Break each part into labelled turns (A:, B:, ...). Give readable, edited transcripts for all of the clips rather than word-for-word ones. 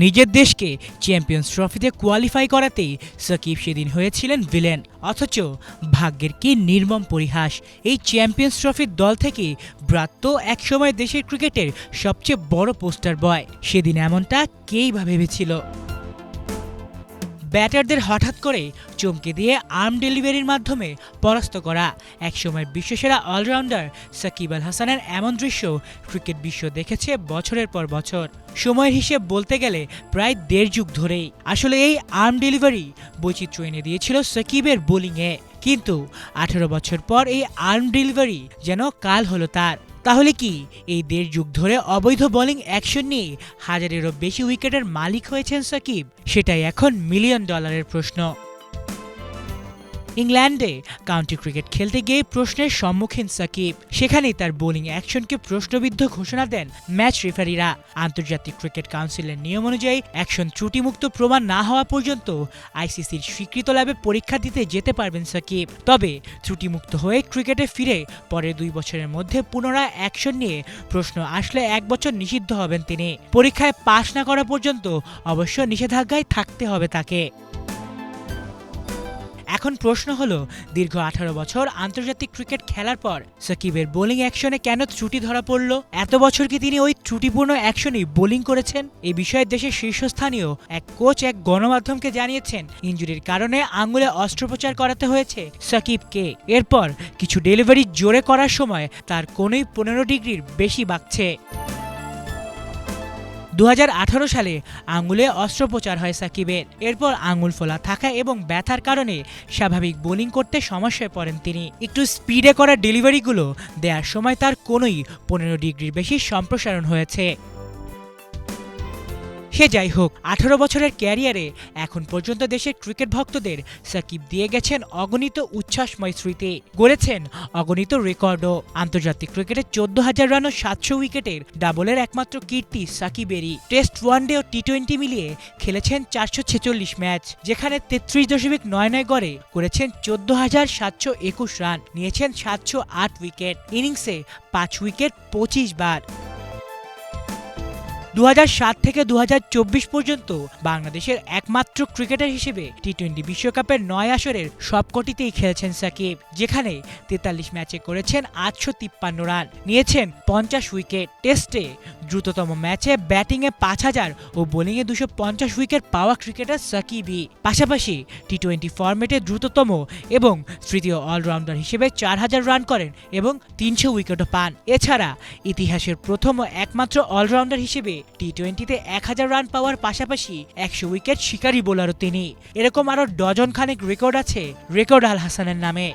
A: নিজের দেশকে চ্যাম্পিয়ন্স ট্রফিতে কোয়ালিফাই করাতেই সাকিব সেদিন হয়েছিলেন ভিলেন। অথচ ভাগ্যের কি নির্মম পরিহাস, এই চ্যাম্পিয়ন্স ট্রফির দল থেকে ব্রাত্য একসময় দেশের ক্রিকেটের সবচেয়ে বড় পোস্টার বয়। সেদিন এমনটা কেই বা ভেবেছিল? ব্যাটারদের হঠাৎ করে চমকে দিয়ে আর্ম ডেলিভারির মাধ্যমে পরাস্ত করা একসময়ের বিশ্বসেরা অলরাউন্ডার সাকিব আল হাসানের এমন দৃশ্য ক্রিকেট বিশ্ব দেখেছে বছরের পর বছর। সময়ের হিসেব বলতে গেলে প্রায় 1.5 যুগ ধরেই। আসলে এই আর্ম ডেলিভারি বৈচিত্র্য এনে দিয়েছিল সাকিবের বোলিংয়ে, কিন্তু 18 বছর পর এই আর্ম ডেলিভারি যেন কাল হলো তার। তাহলে কি এই 1.5 যুগ ধরে অবৈধ বোলিং অ্যাকশন নিয়ে হাজারেরও বেশি উইকেটের মালিক হয়েছেন সাকিব? সেটাই এখন $1 মিলিয়ন প্রশ্ন। ইংল্যান্ডে কাউন্টি ক্রিকেট খেলতে গিয়ে প্রশ্নের সম্মুখীন সাকিব। সেখানেই তার বোলিং অ্যাকশনকে প্রশ্নবিদ্ধ ঘোষণা দেন ম্যাচ রেফারিরা। আন্তর্জাতিক ক্রিকেট কাউন্সিলের নিয়ম অনুযায়ী অ্যাকশন ত্রুটিমুক্ত প্রমাণ না হওয়া পর্যন্ত আইসিসির স্বীকৃত ল্যাবে পরীক্ষা দিতে যেতে পারবেন সাকিব। তবে ত্রুটিমুক্ত হয়ে ক্রিকেটে ফিরে পরের 2 বছরের মধ্যে পুনরায় অ্যাকশন নিয়ে প্রশ্ন আসলে 1 বছর নিষিদ্ধ হবেন তিনি। পরীক্ষায় পাশ না করা পর্যন্ত অবশ্য নিষেধাজ্ঞায় থাকতে হবে তাকে। এখন প্রশ্ন হলো, দীর্ঘ 18 বছর আন্তর্জাতিক ক্রিকেট খেলার পর সাকিবের বোলিং অ্যাকশনে কেন ত্রুটি ধরা পড়ল? এত বছর কি তিনি ওই ত্রুটিপূর্ণ অ্যাকশনেই বোলিং করেছেন? এই বিষয়ে দেশের শীর্ষস্থানীয় এক কোচ এক গণমাধ্যমকে জানিয়েছেন ইনজুরির কারণে আঙুলে অস্ত্রোপচার করাতে হয়েছে সাকিবকে। এরপর কিছু ডেলিভারি জোরে করার সময় তার কোনোই 15 ডিগ্রির বেশি বাগছে। 2018 সালে আঙুলে অস্ত্রোপচার হয় সাকিবের। এরপর আঙুল ফোলা থাকা এবং ব্যথার কারণে স্বাভাবিক বোলিং করতে সমস্যায় পড়েন তিনি। একটু স্পিডে করা ডেলিভারিগুলো দেওয়ার সময় তার কোনোই 15 ডিগ্রির বেশি সম্প্রসারণ হয়েছে। সে যাই হোক, 18 বছরের ক্যারিয়ারে এখন পর্যন্ত দেশের ক্রিকেট ভক্তদের সাকিব দিয়ে গেছেন অগণিত উচ্ছ্বাসময় স্মৃতি, গড়েছেন অগণিত রেকর্ডও। আন্তর্জাতিক ক্রিকেটে 14,000 রান ও 700 উইকেটের ডাবলের একমাত্র কীর্তি সাকিবেরই। টেস্ট, ওয়ানডে ও টি-20 মিলিয়ে খেলেছেন 446 ম্যাচ, যেখানে 33.99 গড়ে করেছেন 14,721 রান, নিয়েছেন 708 উইকেট। ইনিংসে 5 উইকেট 25 বার। 2007 থেকে 2024 পর্যন্ত বাংলাদেশের একমাত্র ক্রিকেটার হিসেবে টি-20 বিশ্বকাপের 9 আসরের সবকটিতেই খেলেছেন সাকিব, যেখানে 43 ম্যাচে করেছেন 853 রান, নিয়েছেন 50 উইকেট। টেস্টে দ্রুততম ম্যাচে ব্যাটিংয়ে 5000 ও বোলিংয়ে 250 উইকেট পাওয়া ক্রিকেটার সাকিবই। পাশাপাশি টি-20 ফরম্যাটে দ্রুততম এবং তৃতীয় অলরাউন্ডার হিসেবে 4000 রান করেন এবং 300 উইকেটও পান। এছাড়া ইতিহাসের প্রথম ও একমাত্র অলরাউন্ডার হিসেবে টি-20তে 1000 রান পাওয়ার পাশাপাশি 100 উইকেট শিকারী বোলারও তিনি। এরকম আরও ডজন খানেক রেকর্ড আছে রেকর্ড আল হাসানের নামে।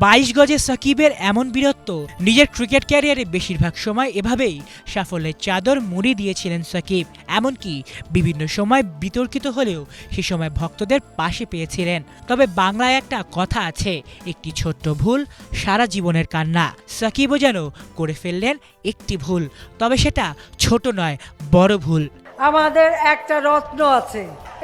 A: 22 গজে সাকিবের এমন বীরত্ব। নিজের ক্রিকেট ক্যারিয়ারে বেশিরভাগ সময় এভাবেই সাফল্যের চাদর মুড়ি দিয়েছিলেন সাকিব। এমনকি বিভিন্ন সময় বিতর্কিত হলেও সে সময় ভক্তদের পাশে পেয়েছিলেন। তবে বাংলায় একটা কথা আছে, একটি ছোট্ট ভুল সারা জীবনের কান্না। সাকিবও যেন করে ফেললেন একটি ভুল, তবে সেটা ছোট নয়, বড় ভুল।
B: আমাদের একটা রত্ন আছে,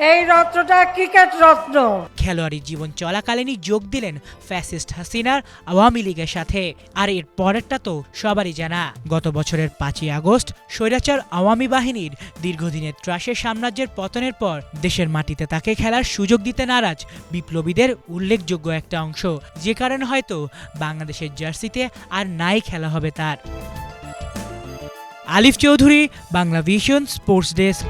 B: এই রত্নটা ক্রিকেট রত্ন।
A: খেলোয়াড়ি জীবন চলাকালীনই যোগ দিলেন ফ্যাসিস্ট হাসিনার আওয়ামী লীগের সাথে। আর এর পরেরটা তো সবারই জানা। গত বছরের 5ই আগস্ট স্বৈরাচার আওয়ামী বাহিনীর দীর্ঘদিনের ত্রাসের সাম্রাজ্যের পতনের পর দেশের মাটিতে তাকে খেলার সুযোগ দিতে নারাজ বিপ্লবীদের উল্লেখযোগ্য একটা অংশ, যে কারণে হয়তো বাংলাদেশের জার্সিতে আর নাই খেলা হবে তার। আলিফ Chowdhury, Bangla vision, sports desk.